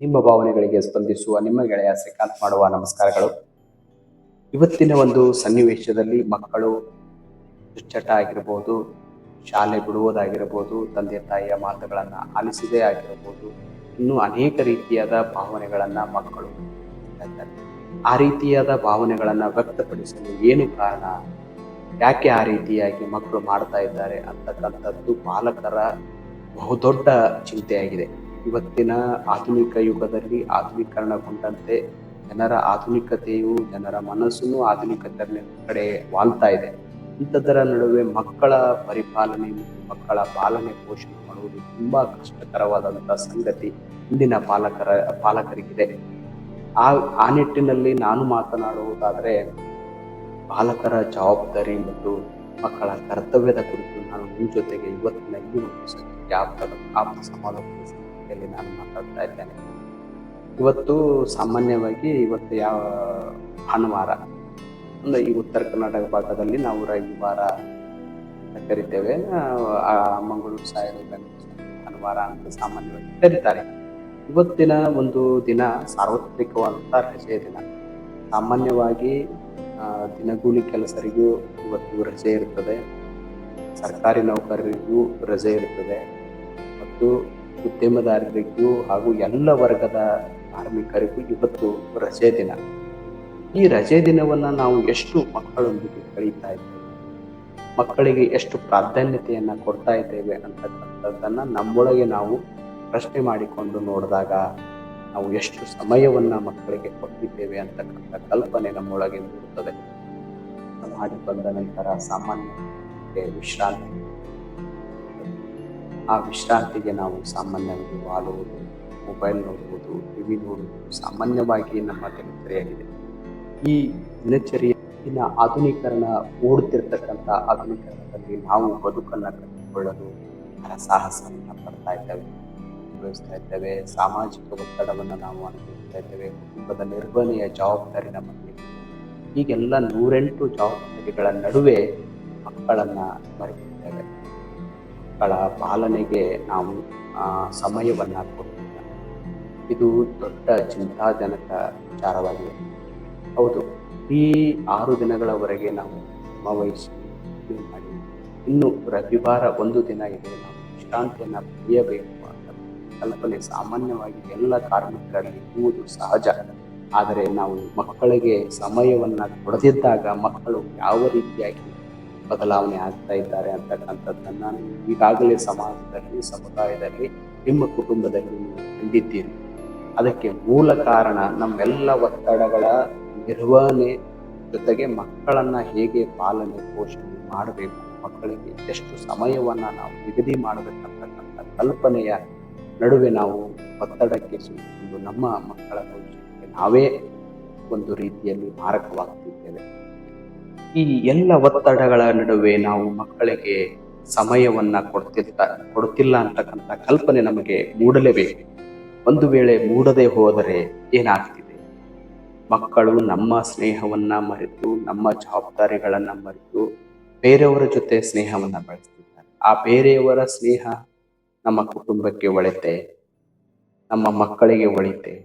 ನಿಮ್ಮ ಭಾವನೆಗಳಿಗೆ ಸ್ಪಂದಿಸುವ ನಿಮ್ಮ ಗೆಳೆಯ ಶ್ರೀಕಾಂತ್ ಮಾಡುವ ನಮಸ್ಕಾರಗಳು. ಇವತ್ತಿನ ಒಂದು ಸನ್ನಿವೇಶದಲ್ಲಿ ಮಕ್ಕಳು ದುಶ್ಚಟ ಆಗಿರ್ಬೋದು, ಶಾಲೆ ಬಿಡುವುದಾಗಿರ್ಬೋದು, ತಂದೆ ತಾಯಿಯ ಮಾತುಗಳನ್ನು ಆಲಿಸದೇ ಆಗಿರ್ಬೋದು, ಇನ್ನೂ ಅನೇಕ ರೀತಿಯಾದ ಭಾವನೆಗಳನ್ನು ಮಕ್ಕಳು ಹೊಂದಿರ್ತಾ ಇದ್ದಾರೆ. ಆ ರೀತಿಯಾದ ಭಾವನೆಗಳನ್ನು ವ್ಯಕ್ತಪಡಿಸಲು ಏನು ಕಾರಣ, ಯಾಕೆ ಆ ರೀತಿಯಾಗಿ ಮಕ್ಕಳು ಮಾಡ್ತಾ ಇದ್ದಾರೆ ಅಂತಕ್ಕಂಥದ್ದು ಪಾಲಕರ ಬಹುದೊಡ್ಡ ಚಿಂತೆಯಾಗಿದೆ. ಇವತ್ತಿನ ಆಧುನಿಕ ಯುಗದಲ್ಲಿ ಆಧುನೀಕರಣಗೊಂಡಂತೆ ಜನರ ಆಧುನಿಕತೆಯು ಜನರ ಮನಸ್ಸನ್ನು ಆಧುನಿಕತೆ ಕಡೆ ವಾಲ್ತಾ ಇದೆ. ಇಂಥದ್ದರ ನಡುವೆ ಮಕ್ಕಳ ಪರಿಪಾಲನೆ ಮತ್ತು ಮಕ್ಕಳ ಪಾಲನೆ ಪೋಷಣೆ ಮಾಡುವುದು ತುಂಬಾ ಕಷ್ಟಕರವಾದಂಥ ಸಂಗತಿ ಇಂದಿನ ಪಾಲಕರಿಗಿದೆ. ಆ ಆ ನಿಟ್ಟಿನಲ್ಲಿ ನಾನು ಮಾತನಾಡುವುದಾದರೆ ಪಾಲಕರ ಜವಾಬ್ದಾರಿ ಮತ್ತು ಮಕ್ಕಳ ಕರ್ತವ್ಯದ ಕುರಿತು ನಾನು ನಿಮ್ಮ ಜೊತೆಗೆ ಇವತ್ತಿನ ಈ ಒಂದು ಸಂಚಿಕೆ ಆಪ್ತ ಸಮಾಲೋಚನೆ ಸಂಚಿಕೆಯಲ್ಲಿ ನಾನು ಮಾತಾಡ್ತಾ ಇದ್ದೇನೆ. ಇವತ್ತು ಸಾಮಾನ್ಯವಾಗಿ ಯಾವ ಭಾನುವಾರ ಅಂದರೆ ಈ ಉತ್ತರ ಕರ್ನಾಟಕ ಭಾಗದಲ್ಲಿ ನಾವು ರವಿವಾರ ಅಂತ ಕರಿತೇವೆ, ಮಂಗಳೂರು ಸೈಡ್ ಭಾನುವಾರ ಅಂತ ಸಾಮಾನ್ಯವಾಗಿ ಕರೀತಾರೆ. ಇವತ್ತಿನ ಒಂದು ದಿನ ಸಾರ್ವತ್ರಿಕವಾದಂಥ ರಜೆಯ ದಿನ. ಸಾಮಾನ್ಯವಾಗಿ ದಿನಗೂಲಿ ಕೆಲಸರಿಗೂ ಇವತ್ತು ರಜೆ ಇರುತ್ತದೆ, ಸರ್ಕಾರಿ ನೌಕರರಿಗೂ ರಜೆ ಇರುತ್ತದೆ ಮತ್ತು ಉದ್ಯಮದಾರರಿಗೂ ಹಾಗೂ ಎಲ್ಲ ವರ್ಗದ ಕಾರ್ಮಿಕರಿಗೂ ಇವತ್ತು ರಜೆ ದಿನ. ಈ ರಜೆ ದಿನವನ್ನು ನಾವು ಎಷ್ಟು ಮಕ್ಕಳೊಂದಿಗೆ ಕಳೀತಾ ಇದ್ದೇವೆ, ಮಕ್ಕಳಿಗೆ ಎಷ್ಟು ಪ್ರಾಧಾನ್ಯತೆಯನ್ನು ಕೊಡ್ತಾ ಇದ್ದೇವೆ ಅಂತಕ್ಕಂಥದ್ದನ್ನು ನಮ್ಮೊಳಗೆ ನಾವು ಪ್ರಶ್ನೆ ಮಾಡಿಕೊಂಡು ನೋಡಿದಾಗ ನಾವು ಎಷ್ಟು ಸಮಯವನ್ನು ಮಕ್ಕಳಿಗೆ ಕೊಟ್ಟಿದ್ದೇವೆ ಅಂತಕ್ಕಂಥ ಕಲ್ಪನೆ ನಮ್ಮೊಳಗೆ ಮೂಡುತ್ತದೆ. ಮಾಡಿ ಬಂದ ನಂತರ ಸಾಮಾನ್ಯ ವಿಶ್ರಾಂತಿ, ಆ ವಿಶ್ರಾಂತಿಗೆ ನಾವು ಸಾಮಾನ್ಯವಾಗಿ ವಾಲುವುದು, ಮೊಬೈಲ್ ನೋಡುವುದು, ಟಿವಿ ನೋಡುವುದು ಸಾಮಾನ್ಯವಾಗಿ ನಮ್ಮ ದಿನಚರಿಯಾಗಿದೆ. ಈ ದಿನಚರಿಯಿನ ಓಡುತ್ತಿರ್ತಕ್ಕಂಥ ಆಧುನೀಕರಣದಲ್ಲಿ ನಾವು ಬದುಕನ್ನು ಕಟ್ಟಿಕೊಳ್ಳಲು ಸಾಹಸವನ್ನು ಪಡ್ತಾ ಇದ್ದೇವೆ, ಅನುಭವಿಸ್ತಾ ಇದ್ದೇವೆ. ಸಾಮಾಜಿಕ ಒತ್ತಡವನ್ನು ನಾವು ಅನುಭವಿಸ್ತಾ ಇದ್ದೇವೆ. ಕುಟುಂಬದ ನಿರ್ವಹಣೆಯ ಜವಾಬ್ದಾರಿ ನಮ್ಮ ಮೇಲೆ. ಹೀಗೆಲ್ಲ 108 ಜವಾಬ್ದಾರಿಗಳ ನಡುವೆ ಮಕ್ಕಳನ್ನು ಮರೆತಿದ್ದೇವೆ. ಮಕ್ಕಳ ಪಾಲನೆಗೆ ನಾವು ಸಮಯವನ್ನು ಕೊಡ್ತಿಲ್ಲ. ಇದು ದೊಡ್ಡ ಚಿಂತಾಜನಕ ವಿಚಾರವಾಗಿದೆ. ಹೌದು, ಈ 6 ದಿನಗಳವರೆಗೆ ನಾವು ಶ್ರಮವಹಿಸಿ ಮಾಡಿ ಇನ್ನು ರವಿವಾರ ಒಂದು ದಿನ ಇದೆ, ನಾವು ವಿಶ್ರಾಂತಿಯನ್ನು ಪಡೆಯಬೇಕು ಅಂತ ಕಲ್ಪನೆ ಸಾಮಾನ್ಯವಾಗಿ ಎಲ್ಲ ಕಾರ್ಮಿಕರಲ್ಲಿ ಇರುವುದು ಸಹಜ. ಆದರೆ ನಾವು ಮಕ್ಕಳಿಗೆ ಸಮಯವನ್ನು ಕೊಡದಿದ್ದಾಗ ಮಕ್ಕಳು ಯಾವ ರೀತಿಯಾಗಿ ಬದಲಾವಣೆ ಆಗ್ತಾ ಇದ್ದಾರೆ ಅಂತಕ್ಕಂಥದ್ದನ್ನು ಈಗಾಗಲೇ ಸಮಾಜದಲ್ಲಿ, ಸಮುದಾಯದಲ್ಲಿ, ನಿಮ್ಮ ಕುಟುಂಬದಲ್ಲಿ ನೀವು ಕಂಡಿದ್ದೀರಿ. ಅದಕ್ಕೆ ಮೂಲ ಕಾರಣ ನಮ್ಮೆಲ್ಲ ಒತ್ತಡಗಳ ನಿರ್ವಹಣೆ ಜೊತೆಗೆ ಮಕ್ಕಳನ್ನು ಹೇಗೆ ಪಾಲನೆ ಪೋಷಣೆ ಮಾಡಬೇಕು, ಮಕ್ಕಳಿಗೆ ಎಷ್ಟು ಸಮಯವನ್ನು ನಾವು ನಿಗದಿ ಮಾಡಬೇಕಂತಕ್ಕಂಥ ಕಲ್ಪನೆಯ ನಡುವೆ ನಾವು ಒತ್ತಡಕ್ಕೆ ಸಿಕ್ಕಿಕೊಂಡು ನಮ್ಮ ಮಕ್ಕಳ ಭವಿಷ್ಯಕ್ಕೆ ನಾವೇ ಒಂದು ರೀತಿಯಲ್ಲಿ ಮಾರಕವಾಗ್ತಿದ್ದೇವೆ. ಈ ಎಲ್ಲ ಒತ್ತಡಗಳ ನಡುವೆ ನಾವು ಮಕ್ಕಳಿಗೆ ಸಮಯವನ್ನು ಕೊಡ್ತಿಲ್ಲ ಅಂತಕ್ಕಂಥ ಕಲ್ಪನೆ ನಮಗೆ ಮೂಡಲೇಬೇಕು. ಒಂದು ವೇಳೆ ಮೂಡದೆ ಹೋದರೆ ಏನಾಗ್ತಿದೆ? ಮಕ್ಕಳು ನಮ್ಮ ಸ್ನೇಹವನ್ನು ಮರೆತು, ನಮ್ಮ ಜವಾಬ್ದಾರಿಗಳನ್ನು ಮರೆತು ಬೇರೆಯವರ ಜೊತೆ ಸ್ನೇಹವನ್ನು ಬೆಳೆಸ್ತಿದ್ದಾರೆ. ಆ ಬೇರೆಯವರ ಸ್ನೇಹ ನಮ್ಮ ಕುಟುಂಬಕ್ಕೆ ಒಳಿತೆ, ನಮ್ಮ ಮಕ್ಕಳಿಗೆ ಒಳಿತೆ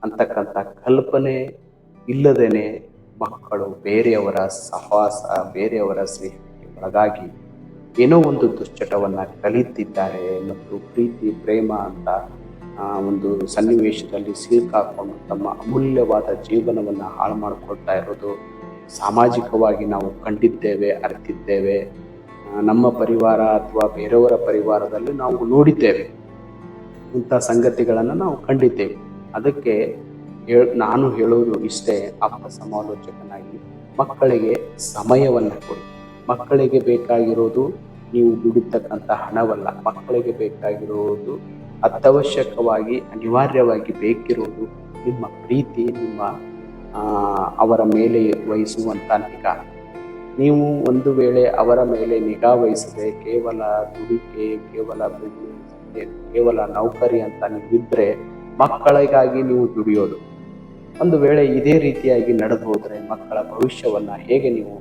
ಅಂತಕ್ಕಂಥ ಕಲ್ಪನೆ ಇಲ್ಲದೇನೆ ಮಕ್ಕಳು ಬೇರೆಯವರ ಸಹವಾಸ, ಬೇರೆಯವರ ಸ್ನೇಹಕ್ಕೆ ಒಳಗಾಗಿ ಏನೋ ಒಂದು ದುಶ್ಚಟವನ್ನು ಕಲಿತಿದ್ದಾರೆ ಮತ್ತು ಪ್ರೀತಿ ಪ್ರೇಮ ಅಂತ ಒಂದು ಸನ್ನಿವೇಶದಲ್ಲಿ ಸಿಲುಕಾಕೊಂಡು ತಮ್ಮ ಅಮೂಲ್ಯವಾದ ಜೀವನವನ್ನು ಹಾಳು ಮಾಡಿಕೊಳ್ತಾ ಇರೋದು ಸಾಮಾಜಿಕವಾಗಿ ನಾವು ಕಂಡಿದ್ದೇವೆ, ಅರಿತಿದ್ದೇವೆ. ನಮ್ಮ ಪರಿವಾರ ಅಥವಾ ಬೇರೆಯವರ ಪರಿವಾರದಲ್ಲಿ ನಾವು ನೋಡಿದ್ದೇವೆ. ಇಂಥ ಸಂಗತಿಗಳನ್ನು ನಾವು ಕಂಡಿದ್ದೇವೆ. ಅದಕ್ಕೆ ನಾನು ಹೇಳೋದು ಇಷ್ಟೇ, ಆಪ್ತ ಸಮಾಲೋಚಕನಾಗಿ ಮಕ್ಕಳಿಗೆ ಸಮಯವನ್ನು ಕೊಡಿ. ಮಕ್ಕಳಿಗೆ ಬೇಕಾಗಿರೋದು ನೀವು ದುಡಿತಕ್ಕಂಥ ಹಣವಲ್ಲ. ಮಕ್ಕಳಿಗೆ ಬೇಕಾಗಿರುವುದು ಅತ್ಯವಶ್ಯಕವಾಗಿ ಅನಿವಾರ್ಯವಾಗಿ ಬೇಕಿರುವುದು ನಿಮ್ಮ ಪ್ರೀತಿ, ನಿಮ್ಮ ಅವರ ಮೇಲೆ ವಹಿಸುವಂಥ ನಿಗಾ. ನೀವು ಒಂದು ವೇಳೆ ಅವರ ಮೇಲೆ ನಿಗಾ ವಹಿಸದೆ ಕೇವಲ ದುಡಿಕೆ, ಕೇವಲ ಬಿಸ್ನೆಸ್, ಕೇವಲ ನೌಕರಿ ಅಂತ ನೀವಿದ್ದರೆ ಮಕ್ಕಳಿಗಾಗಿ ನೀವು ದುಡಿಯೋದು. ಒಂದು ವೇಳೆ ಇದೇ ರೀತಿಯಾಗಿ ನಡೆದು ಹೋದರೆ ಮಕ್ಕಳ ಭವಿಷ್ಯವನ್ನು ಹೇಗೆ ನೀವು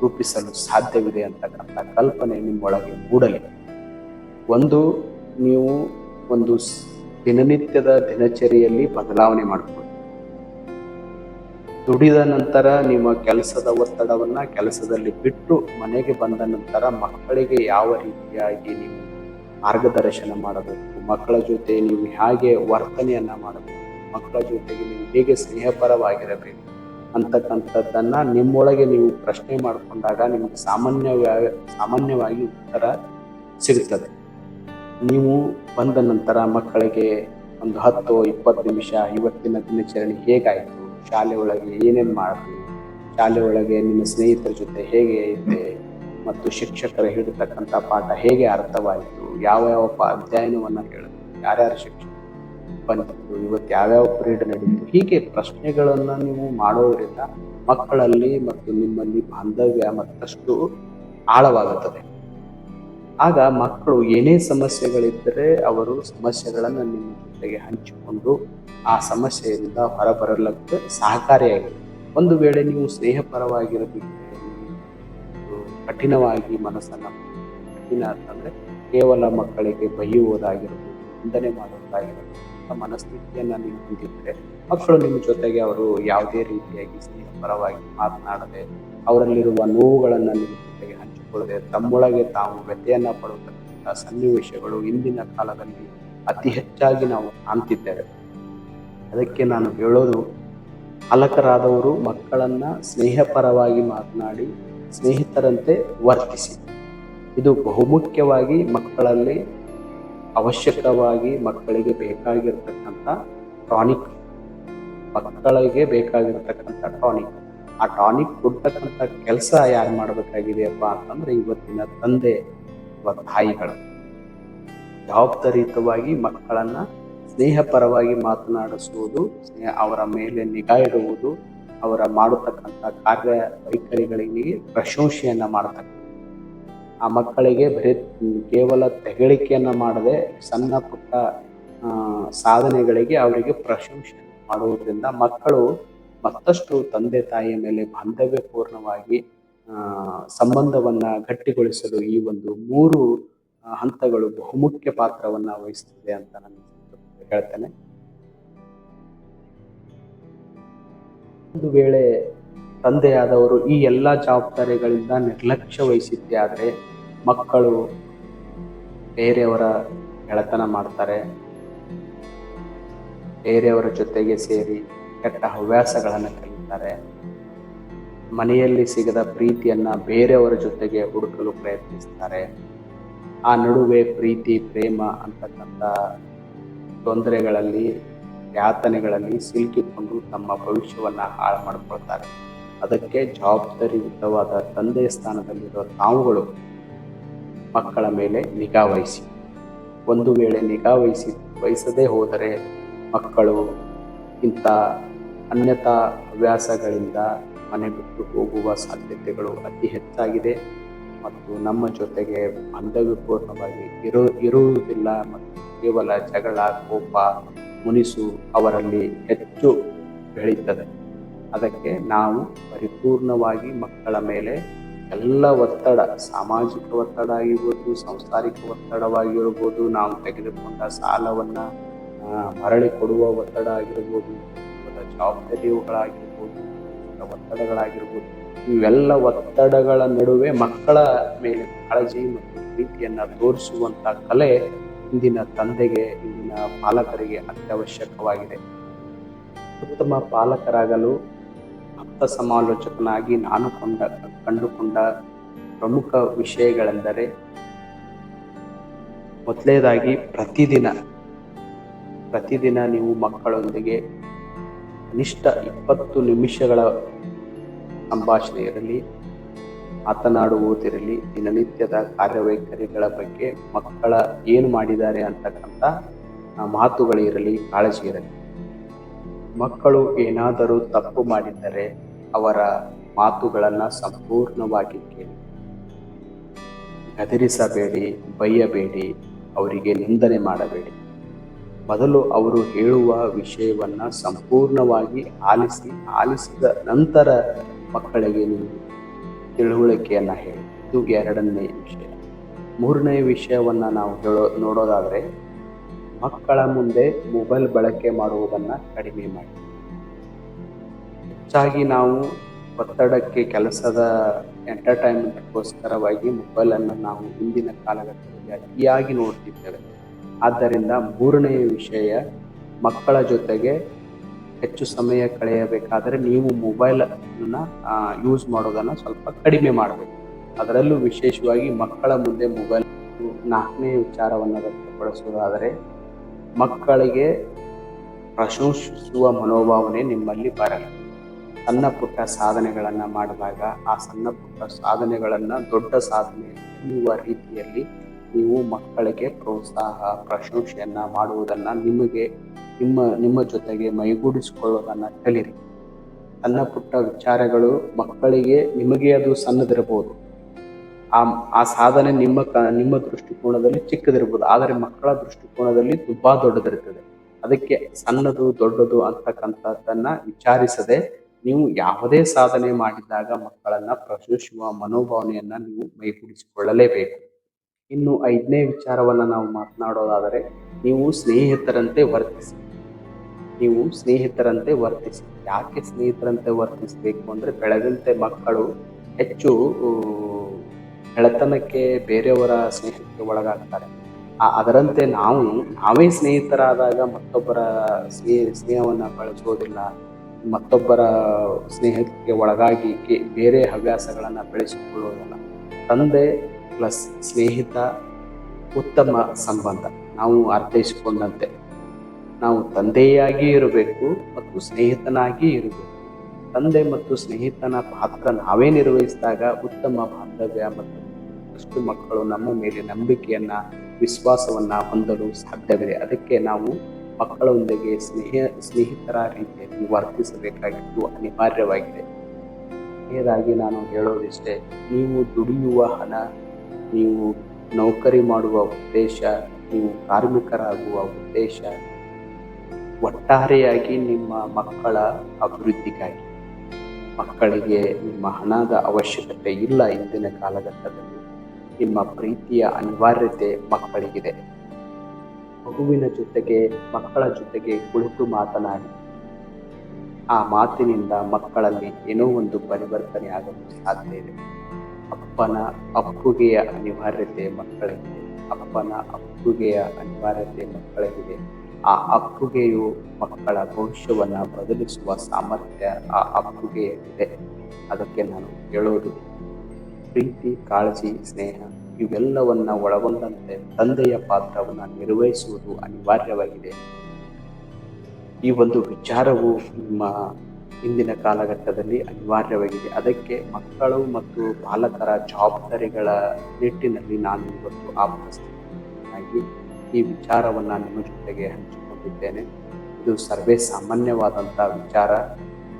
ರೂಪಿಸಲು ಸಾಧ್ಯವಿದೆ ಅಂತಕ್ಕಂಥ ಕಲ್ಪನೆ ನಿಮ್ಮೊಳಗೆ ಮೂಡಲಿ. ನೀವು ಒಂದು ದಿನನಿತ್ಯದ ದಿನಚರಿಯಲ್ಲಿ ಬದಲಾವಣೆ ಮಾಡಿಕೊಳ್ಳಿ. ದುಡಿದ ನಂತರ ನಿಮ್ಮ ಕೆಲಸದ ಒತ್ತಡವನ್ನ ಕೆಲಸದಲ್ಲಿ ಬಿಟ್ಟು ಮನೆಗೆ ಬಂದ ನಂತರ ಮಕ್ಕಳಿಗೆ ಯಾವ ರೀತಿಯಾಗಿ ನೀವು ಮಾರ್ಗದರ್ಶನ ಮಾಡಬೇಕು, ಮಕ್ಕಳ ಜೊತೆ ನೀವು ಹೇಗೆ ವರ್ತನೆಯನ್ನ ಮಾಡಬೇಕು, ಮಕ್ಕಳ ಜೊತೆಗೆ ನೀವು ಹೇಗೆ ಸ್ನೇಹಪರವಾಗಿರಬೇಕು ಅಂತಕ್ಕಂಥದ್ದನ್ನ ನಿಮ್ಮೊಳಗೆ ನೀವು ಪ್ರಶ್ನೆ ಮಾಡಿಕೊಂಡಾಗ ನಿಮಗೆ ಸಾಮಾನ್ಯವಾಗಿ ಉತ್ತರ ಸಿಗುತ್ತದೆ. ನೀವು ಬಂದ ನಂತರ ಮಕ್ಕಳಿಗೆ ಒಂದು 10-20 ನಿಮಿಷ ಇವತ್ತಿನ ದಿನಚರಣೆ ಹೇಗಾಯಿತು, ಶಾಲೆ ಒಳಗೆ ಏನೇನು ಮಾಡಿದ್ವಿ, ಶಾಲೆ ಒಳಗೆ ನಿಮ್ಮ ಸ್ನೇಹಿತರ ಜೊತೆ ಹೇಗೆ ಇದೆ ಮತ್ತು ಶಿಕ್ಷಕರು ಹೇಳಿರ್ತಕ್ಕಂಥ ಪಾಠ ಹೇಗೆ ಅರ್ಥವಾಯಿತು, ಯಾವ ಅಧ್ಯಯನವನ್ನು ಹೇಳಿದ್ರು, ಯಾರ್ಯಾರು ಶಿಕ್ಷಕರು ಬಂದಿತ್ತು, ಇವತ್ತು ಯಾವ್ಯಾವ ಪೀರಿಯಡ್ ನಡೀತು, ಹೀಗೆ ಪ್ರಶ್ನೆಗಳನ್ನು ನೀವು ಮಾಡೋದ್ರಿಂದ ಮಕ್ಕಳಲ್ಲಿ ಮತ್ತು ನಿಮ್ಮಲ್ಲಿ ಬಾಂಧವ್ಯ ಮತ್ತಷ್ಟು ಆಳವಾಗುತ್ತದೆ. ಆಗ ಮಕ್ಕಳು ಏನೇ ಸಮಸ್ಯೆಗಳಿದ್ದರೆ ಅವರು ಸಮಸ್ಯೆಗಳನ್ನು ನಿಮ್ಮ ಜೊತೆಗೆ ಹಂಚಿಕೊಂಡು ಆ ಸಮಸ್ಯೆಯಿಂದ ಹೊರಬರಲಿಕ್ಕೆ ಸಹಕಾರಿಯಾಗಿದೆ. ಒಂದು ವೇಳೆ ನೀವು ಸ್ನೇಹಪರವಾಗಿರದಿದ್ದರೆ ಕಠಿಣವಾಗಿ ಮನಸ್ಸನ್ನು ಕಠಿಣ ಅಂತಂದರೆ ಕೇವಲ ಮಕ್ಕಳಿಗೆ ಬೈಯುವುದಾಗಿರ್ಬೋದು, ನಿಂದನೆ ಮಾಡುವುದಾಗಿರ್ಬೋದು ಮನಸ್ಥಿತಿಯನ್ನು ನೀವು ಹೊಂದಿದ್ದರೆ ಮಕ್ಕಳು ನಿಮ್ಮ ಜೊತೆಗೆ ಅವರು ಯಾವುದೇ ರೀತಿಯಾಗಿ ಸ್ನೇಹಪರವಾಗಿ ಮಾತನಾಡದೆ ಅವರಲ್ಲಿರುವ ನೋವುಗಳನ್ನು ನಿಮ್ಮ ಜೊತೆಗೆ ಹಂಚಿಕೊಳ್ಳದೆ ತಮ್ಮೊಳಗೆ ತಾವು ವ್ಯಥೆಯನ್ನು ಪಡುತ್ತಕ್ಕಂಥ ಸನ್ನಿವೇಶಗಳು ಇಂದಿನ ಕಾಲದಲ್ಲಿ ಅತಿ ಹೆಚ್ಚಾಗಿ ನಾವು ಕಾಣ್ತಿದ್ದೇವೆ. ಅದಕ್ಕೆ ನಾನು ಹೇಳೋದು, ಪಾಲಕರಾದವರು ಮಕ್ಕಳನ್ನ ಸ್ನೇಹಪರವಾಗಿ ಮಾತನಾಡಿ ಸ್ನೇಹಿತರಂತೆ ವರ್ತಿಸಿ. ಇದು ಬಹುಮುಖ್ಯವಾಗಿ ಮಕ್ಕಳಲ್ಲಿ ಅವಶ್ಯಕವಾಗಿ ಮಕ್ಕಳಿಗೆ ಬೇಕಾಗಿರ್ತಕ್ಕಂಥ ಟಾನಿಕ್. ಆ ಟಾನಿಕ್ ಕೊಡ್ತಕ್ಕಂಥ ಕೆಲಸ ಯಾರು ಮಾಡಬೇಕಾಗಿದೆಯಪ್ಪ ಅಂತಂದ್ರೆ ಇವತ್ತಿನ ತಂದೆ ತಾಯಿಗಳು ಜವಾಬ್ದಾರಿಯುತವಾಗಿ ಮಕ್ಕಳನ್ನ ಸ್ನೇಹಪರವಾಗಿ ಮಾತನಾಡಿಸುವುದು, ಅವರ ಮೇಲೆ ನಿಗಾ ಇಡುವುದು, ಅವರ ಮಾಡತಕ್ಕಂಥ ಕಾರ್ಯ ವೈಖರಿಗಳಿಗೆ ಪ್ರಶಂಸೆಯನ್ನ ಮಾಡತಕ್ಕಂಥ, ಆ ಮಕ್ಕಳಿಗೆ ಬರೀ ಕೇವಲ ತೆಗಳಿಕೆಯನ್ನ ಮಾಡದೆ ಸಣ್ಣ ಪುಟ್ಟ ಸಾಧನೆಗಳಿಗೆ ಅವರಿಗೆ ಪ್ರಶಂಸೆ ಮಾಡುವುದರಿಂದ ಮಕ್ಕಳು ಮತ್ತಷ್ಟು ತಂದೆ ತಾಯಿಯ ಮೇಲೆ ಬಾಂಧವ್ಯಪೂರ್ಣವಾಗಿ ಸಂಬಂಧವನ್ನ ಗಟ್ಟಿಗೊಳಿಸಲು ಈ ಒಂದು 3 ಹಂತಗಳು ಬಹುಮುಖ್ಯ ಪಾತ್ರವನ್ನ ವಹಿಸುತ್ತದೆ ಅಂತ ನಾನು ಹೇಳ್ತೇನೆ. ಒಂದು ವೇಳೆ ತಂದೆಯಾದವರು ಈ ಎಲ್ಲ ಜವಾಬ್ದಾರಿಗಳಿಂದ ನಿರ್ಲಕ್ಷ್ಯ ವಹಿಸಿದ್ದೆ ಆದರೆ ಮಕ್ಕಳು ಬೇರೆಯವರ ಗೆಳೆತನ ಮಾಡ್ತಾರೆ, ಬೇರೆಯವರ ಜೊತೆಗೆ ಸೇರಿ ಕೆಟ್ಟ ಹವ್ಯಾಸಗಳನ್ನು ಕಲಿತಾರೆ, ಮನೆಯಲ್ಲಿ ಸಿಗದ ಪ್ರೀತಿಯನ್ನ ಬೇರೆಯವರ ಜೊತೆಗೆ ಹುಡುಕಲು ಪ್ರಯತ್ನಿಸ್ತಾರೆ. ಆ ನಡುವೆ ಪ್ರೀತಿ ಪ್ರೇಮ ಅಂತಕ್ಕಂಥ ತೊಂದರೆಗಳಲ್ಲಿ ಯಾತನೆಗಳಲ್ಲಿ ಸಿಲುಕಿಕೊಂಡು ತಮ್ಮ ಭವಿಷ್ಯವನ್ನ ಹಾಳು ಮಾಡಿಕೊಳ್ತಾರೆ. ಅದಕ್ಕೆ ಜವಾಬ್ದಾರಿಯುತವಾದ ತಂದೆಯ ಸ್ಥಾನದಲ್ಲಿರುವ ತಾವುಗಳು ಮಕ್ಕಳ ಮೇಲೆ ನಿಗಾ ವಹಿಸಿ. ಒಂದು ವೇಳೆ ನಿಗಾ ವಹಿಸದೇ ಹೋದರೆ ಮಕ್ಕಳು ಇಂಥ ಅನ್ಯತಾ ಹವ್ಯಾಸಗಳಿಂದ ಮನೆ ಬಿಟ್ಟು ಹೋಗುವ ಸಾಧ್ಯತೆಗಳು ಅತಿ ಹೆಚ್ಚಾಗಿದೆ ಮತ್ತು ನಮ್ಮ ಜೊತೆಗೆ ಬಾಂಧವ್ಯಪೂರ್ಣವಾಗಿ ಇರುವುದಿಲ್ಲ ಮತ್ತು ಕೇವಲ ಜಗಳ ಕೋಪ ಮುನಿಸು ಅವರಲ್ಲಿ ಹೆಚ್ಚು ಬೆಳೀತದೆ. ಅದಕ್ಕೆ ನಾವು ಪರಿಪೂರ್ಣವಾಗಿ ಮಕ್ಕಳ ಮೇಲೆ ಎಲ್ಲ ಒತ್ತಡ, ಸಾಮಾಜಿಕ ಒತ್ತಡ ಆಗಿರ್ಬೋದು, ಸಂಸಾರಿಕ ಒತ್ತಡವಾಗಿರ್ಬೋದು, ನಾವು ತೆಗೆದುಕೊಂಡ ಸಾಲವನ್ನು ಮರಳಿ ಕೊಡುವ ಒತ್ತಡ ಆಗಿರ್ಬೋದು, ಜವಾಬ್ದಾರಿಗಳಾಗಿರ್ಬೋದು, ಒತ್ತಡಗಳಾಗಿರ್ಬೋದು, ಇವೆಲ್ಲ ಒತ್ತಡಗಳ ನಡುವೆ ಮಕ್ಕಳ ಮೇಲೆ ಕಾಳಜಿ ಮತ್ತು ಪ್ರೀತಿಯನ್ನು ತೋರಿಸುವಂಥ ಕಲೆ ಇಂದಿನ ತಂದೆಗೆ, ಇಂದಿನ ಪಾಲಕರಿಗೆ ಅತ್ಯವಶ್ಯಕವಾಗಿದೆ. ಉತ್ತಮ ಪಾಲಕರಾಗಲು ಆಪ್ತ ಸಮಾಲೋಚಕನಾಗಿ ನಾನು ಕಂಡುಕೊಂಡ ಪ್ರಮುಖ ವಿಷಯಗಳೆಂದರೆ, ಮೊದಲನೇದಾಗಿ ಪ್ರತಿದಿನ ನೀವು ಮಕ್ಕಳೊಂದಿಗೆ ಕನಿಷ್ಠ 20 ನಿಮಿಷಗಳ ಸಂಭಾಷಣೆ ಇರಲಿ, ಮಾತನಾಡುವುದಿರಲಿ, ದಿನನಿತ್ಯದ ಕಾರ್ಯವೈಖರಿಗಳ ಬಗ್ಗೆ ಮಕ್ಕಳ ಏನು ಮಾಡಿದ್ದಾರೆ ಅಂತಕ್ಕಂಥ ಮಾತುಗಳಿರಲಿ, ಕಾಳಜಿ ಇರಲಿ. ಮಕ್ಕಳು ಏನಾದರೂ ತಪ್ಪು ಮಾಡಿದ್ದರೆ ಅವರ ಮಾತುಗಳನ್ನು ಸಂಪೂರ್ಣವಾಗಿ ಕೇಳಿ. ಗದರಿಸಬೇಡಿ, ಬೈಯಬೇಡಿ, ಅವರಿಗೆ ನಿಂದನೆ ಮಾಡಬೇಡಿ. ಮೊದಲು ಅವರು ಹೇಳುವ ವಿಷಯವನ್ನು ಸಂಪೂರ್ಣವಾಗಿ ಆಲಿಸಿದ ನಂತರ ಮಕ್ಕಳಿಗೆ ನೀವು ತಿಳುವಳಿಕೆಯನ್ನು ಹೇಳಿ. ಇದು 2ನೇ ವಿಷಯ. 3ನೇ ವಿಷಯವನ್ನು ನಾವು ನೋಡೋದಾದರೆ, ಮಕ್ಕಳ ಮುಂದೆ ಮೊಬೈಲ್ ಬಳಕೆ ಮಾಡುವುದನ್ನು ಕಡಿಮೆ ಮಾಡಿ. ಹೆಚ್ಚಾಗಿ ನಾವು ಒತ್ತಡಕ್ಕೆ ಕೆಲಸದ ಎಂಟರ್ಟೈನ್ಮೆಂಟ್ಗೋಸ್ಕರವಾಗಿ ಮೊಬೈಲನ್ನು ನಾವು ಇಂದಿನ ಕಾಲಘಟ್ಟದಲ್ಲಿ ಅತಿಯಾಗಿ ನೋಡ್ತಿದ್ದೇವೆ. ಆದ್ದರಿಂದ ಮೂರನೆಯ ವಿಷಯ, ಮಕ್ಕಳ ಜೊತೆಗೆ ಹೆಚ್ಚು ಸಮಯ ಕಳೆಯಬೇಕಾದರೆ ನೀವು ಮೊಬೈಲನ್ನು ಯೂಸ್ ಮಾಡೋದನ್ನು ಸ್ವಲ್ಪ ಕಡಿಮೆ ಮಾಡಬೇಕು. ಅದರಲ್ಲೂ ವಿಶೇಷವಾಗಿ ಮಕ್ಕಳ ಮುಂದೆ ಮೊಬೈಲ್. ನಾಲ್ಕನೇ ವಿಚಾರವನ್ನು ವ್ಯಕ್ತಪಡಿಸುವುದಾದರೆ, ಮಕ್ಕಳಿಗೆ ಪ್ರಶಂಸಿಸುವ ಮನೋಭಾವನೆ ನಿಮ್ಮಲ್ಲಿ ಬರಲಿ. ಸಣ್ಣ ಪುಟ್ಟ ಸಾಧನೆಗಳನ್ನು ಮಾಡಿದಾಗ ಆ ಸಣ್ಣ ಪುಟ್ಟ ಸಾಧನೆಗಳನ್ನು ದೊಡ್ಡ ಸಾಧನೆ ಎನ್ನುವ ರೀತಿಯಲ್ಲಿ ನೀವು ಮಕ್ಕಳಿಗೆ ಪ್ರೋತ್ಸಾಹ, ಪ್ರಶಂಸೆಯನ್ನು ಮಾಡುವುದನ್ನು ನಿಮ್ಮ ಜೊತೆಗೆ ಮೈಗೂಡಿಸಿಕೊಳ್ಳೋದನ್ನು ಕಲಿರಿ. ಸಣ್ಣ ಪುಟ್ಟ ವಿಚಾರಗಳು ಮಕ್ಕಳಿಗೆ, ನಿಮಗೆ ಅದು ಸಣ್ಣದಿರಬಹುದು, ಆ ಸಾಧನೆ ನಿಮ್ಮ ದೃಷ್ಟಿಕೋನದಲ್ಲಿ ಚಿಕ್ಕದಿರ್ಬೋದು, ಆದರೆ ಮಕ್ಕಳ ದೃಷ್ಟಿಕೋನದಲ್ಲಿ ತುಂಬಾ ದೊಡ್ಡದಿರ್ತದೆ. ಅದಕ್ಕೆ ಸಣ್ಣದು ದೊಡ್ಡದು ಅಂತಕ್ಕಂಥದ್ದನ್ನ ವಿಚಾರಿಸದೆ ನೀವು ಯಾವುದೇ ಸಾಧನೆ ಮಾಡಿದಾಗ ಮಕ್ಕಳನ್ನ ಪ್ರಶಂಸಿಸುವ ಮನೋಭಾವನೆಯನ್ನ ನೀವು ಮೈಗೂಡಿಸಿಕೊಳ್ಳಲೇಬೇಕು. ಇನ್ನು 5ನೇ ವಿಚಾರವನ್ನ ನಾವು ಮಾತನಾಡೋದಾದರೆ, ನೀವು ಸ್ನೇಹಿತರಂತೆ ವರ್ತಿಸಿ. ಯಾಕೆ ಸ್ನೇಹಿತರಂತೆ ವರ್ತಿಸಬೇಕು ಅಂದ್ರೆ, ಬೆಳೆದಂತೆ ಮಕ್ಕಳು ಹೆಚ್ಚು ಗೆಳೆತನಕ್ಕೆ, ಬೇರೆಯವರ ಸ್ನೇಹಕ್ಕೆ ಒಳಗಾಗ್ತಾರೆ. ಅದರಂತೆ ನಾವೇ ಸ್ನೇಹಿತರಾದಾಗ ಮತ್ತೊಬ್ಬರ ಸ್ನೇಹವನ್ನು ಬಳಸೋದಿಲ್ಲ, ಮತ್ತೊಬ್ಬರ ಸ್ನೇಹಕ್ಕೆ ಒಳಗಾಗಿ ಬೇರೆ ಹವ್ಯಾಸಗಳನ್ನು ಬೆಳೆಸಿಕೊಳ್ಳೋದಿಲ್ಲ. ತಂದೆ ಪ್ಲಸ್ ಸ್ನೇಹಿತ ಉತ್ತಮ ಸಂಬಂಧ. ನಾವು ಅರ್ಥೈಸಿಕೊಂಡಂತೆ ನಾವು ತಂದೆಯಾಗಿ ಇರಬೇಕು ಮತ್ತು ಸ್ನೇಹಿತನಾಗಿ ಇರಬೇಕು. ತಂದೆ ಮತ್ತು ಸ್ನೇಹಿತನ ಪಾತ್ರ ನಾವೇ ನಿರ್ವಹಿಸಿದಾಗ ಉತ್ತಮ ಬಾಂಧವ್ಯ ಮತ್ತು ಅಷ್ಟು ಮಕ್ಕಳು ನಮ್ಮ ಮೇಲೆ ನಂಬಿಕೆಯನ್ನ, ವಿಶ್ವಾಸವನ್ನ ಹೊಂದಲು ಸಾಧ್ಯವಿದೆ. ಅದಕ್ಕೆ ನಾವು ಮಕ್ಕಳೊಂದಿಗೆ ಸ್ನೇಹಿತರ ರೀತಿಯಲ್ಲಿ ವರ್ತಿಸಬೇಕಾಗಿದ್ದು ಅನಿವಾರ್ಯವಾಗಿದೆ. ಕೊನೆಯದಾಗಿ ನಾನು ಹೇಳೋದಿಷ್ಟೇ, ನೀವು ದುಡಿಯುವ ಹಣ, ನೀವು ನೌಕರಿ ಮಾಡುವ ಉದ್ದೇಶ, ನೀವು ಕಾರ್ಮಿಕರಾಗುವ ಉದ್ದೇಶ ಒಟ್ಟಾರೆಯಾಗಿ ನಿಮ್ಮ ಮಕ್ಕಳ ಅಭಿವೃದ್ಧಿಗಾಗಿ. ಮಕ್ಕಳಿಗೆ ನಿಮ್ಮ ಹಣದ ಅವಶ್ಯಕತೆ ಇಲ್ಲ. ಇಂದಿನ ಕಾಲಘಟ್ಟದಲ್ಲಿ ನಿಮ್ಮ ಪ್ರೀತಿಯ ಅನಿವಾರ್ಯತೆ ಮಕ್ಕಳಿಗಿದೆ. ಮಕ್ಕಳ ಜೊತೆಗೆ ಕುಳಿತು ಮಾತನಾಡಿ. ಆ ಮಾತಿನಿಂದ ಮಕ್ಕಳಲ್ಲಿ ಏನೋ ಒಂದು ಪರಿವರ್ತನೆ ಆಗಲು ಸಾಧ್ಯ ಇದೆ. ಅಪ್ಪನ ಅಪ್ಪುಗೆಯ ಅನಿವಾರ್ಯತೆ ಮಕ್ಕಳಿಗಿದೆ. ಆ ಅಪ್ಪುಗೆಯು ಮಕ್ಕಳ ಭವಿಷ್ಯವನ್ನು ಬದಲಿಸುವ ಸಾಮರ್ಥ್ಯ ಆ ಅಪ್ಪುಗೆಯಲ್ಲಿದೆ. ಅದಕ್ಕೆ ನಾನು ಹೇಳೋದು, ಪ್ರೀತಿ, ಕಾಳಜಿ, ಸ್ನೇಹ ಇವೆಲ್ಲವನ್ನ ಒಳಗೊಂಡಂತೆ ತಂದೆಯ ಪಾತ್ರವನ್ನು ನಿರ್ವಹಿಸುವುದು ಅನಿವಾರ್ಯವಾಗಿದೆ. ಈ ಒಂದು ವಿಚಾರವು ನಿಮ್ಮ ಇಂದಿನ ಕಾಲಘಟ್ಟದಲ್ಲಿ ಅನಿವಾರ್ಯವಾಗಿದೆ. ಅದಕ್ಕೆ ಮಕ್ಕಳು ಮತ್ತು ಪಾಲಕರ ಜವಾಬ್ದಾರಿಗಳ ನಿಟ್ಟಿನಲ್ಲಿ ನಾನು ಇವತ್ತು ಆಗಿ ಈ ವಿಚಾರವನ್ನು ನಿಮ್ಮ ಜೊತೆಗೆ ಹಂಚಿಕೊಂಡಿದ್ದೇನೆ. ಇದು ಸರ್ವೇ ಸಾಮಾನ್ಯವಾದಂಥ ವಿಚಾರ.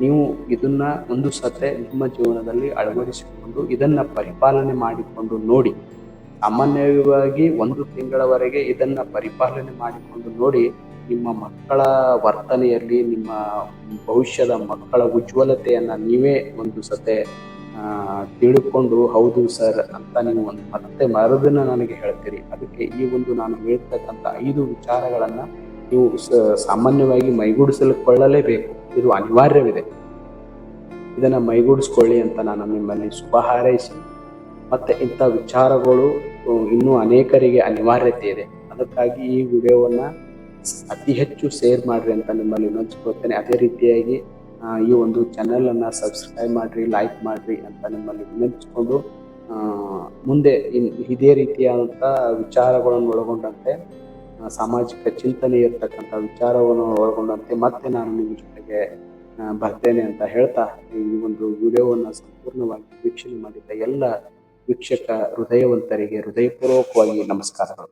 ನೀವು ಇದನ್ನ ಒಂದು ಸತೆ ನಿಮ್ಮ ಜೀವನದಲ್ಲಿ ಅಳವಡಿಸಿಕೊಂಡು ಇದನ್ನ ಪರಿಪಾಲನೆ ಮಾಡಿಕೊಂಡು ನೋಡಿ. ಸಾಮಾನ್ಯವಾಗಿ 1 ತಿಂಗಳವರೆಗೆ ಇದನ್ನ ಪರಿಪಾಲನೆ ಮಾಡಿಕೊಂಡು ನೋಡಿ. ನಿಮ್ಮ ಮಕ್ಕಳ ವರ್ತನೆಯಲ್ಲಿ, ನಿಮ್ಮ ಭವಿಷ್ಯದ ಮಕ್ಕಳ ಉಜ್ವಲತೆಯನ್ನ ನೀವೇ ಒಂದು ಸತೆ ತಿಳ್ಕೊಂಡು, ಹೌದು ಸರ್ ಅಂತ ನೀವು ಮತ್ತೆ ಮರುದಿನ ನನಗೆ ಹೇಳ್ತೀರಿ. ಅದಕ್ಕೆ ಈ ಒಂದು ನಾನು ಹೇಳ್ತಕ್ಕಂಥ 5 ವಿಚಾರಗಳನ್ನ ನೀವು ಸಾಮಾನ್ಯವಾಗಿ ಮೈಗೂಡಿಸಿಕೊಳ್ಳಲೇಬೇಕು. ಇದು ಅನಿವಾರ್ಯವಿದೆ. ಇದನ್ನ ಮೈಗೂಡಿಸ್ಕೊಳ್ಳಿ ಅಂತ ನಾನು ನಿಮ್ಮಲ್ಲಿ ಶುಭ ಹಾರೈಸಿ, ಮತ್ತೆ ಇಂಥ ವಿಚಾರಗಳು ಇನ್ನೂ ಅನೇಕರಿಗೆ ಅನಿವಾರ್ಯತೆ ಇದೆ. ಅದಕ್ಕಾಗಿ ಈ ವಿಡಿಯೋವನ್ನ ಅತಿ ಹೆಚ್ಚು ಶೇರ್ ಮಾಡ್ರಿ ಅಂತ ನಿಮ್ಮಲ್ಲಿ ವಿನಂತಿಸ್ಕೊಳ್ತೇನೆ. ಅದೇ ರೀತಿಯಾಗಿ ಈ ಒಂದು ಚಾನೆಲನ್ನು ಸಬ್ಸ್ಕ್ರೈಬ್ ಮಾಡ್ರಿ, ಲೈಕ್ ಮಾಡ್ರಿ ಅಂತ ನಿಮ್ಮಲ್ಲಿ ವಿನಂತಿಸ್ಕೊಂಡು, ಮುಂದೆ ಇದೇ ರೀತಿಯಾದಂಥ ವಿಚಾರಗಳನ್ನು ಒಳಗೊಂಡಂತೆ, ಸಾಮಾಜಿಕ ಚಿಂತನೆ ಇರತಕ್ಕಂಥ ವಿಚಾರವನ್ನು ಒಳಗೊಂಡಂತೆ ಮತ್ತೆ ನಾನು ನಿಮ್ಮ ಜೊತೆಗೆ ಬರ್ತೇನೆ ಅಂತ ಹೇಳ್ತಾ, ಈ ಒಂದು ವಿಡಿಯೋವನ್ನು ಸಂಪೂರ್ಣವಾಗಿ ವೀಕ್ಷಣೆ ಮಾಡಿದ್ದ ಎಲ್ಲ ವೀಕ್ಷಕ ಹೃದಯವಂತರಿಗೆ ಹೃದಯಪೂರ್ವಕವಾಗಿ ನಮಸ್ಕಾರಗಳು.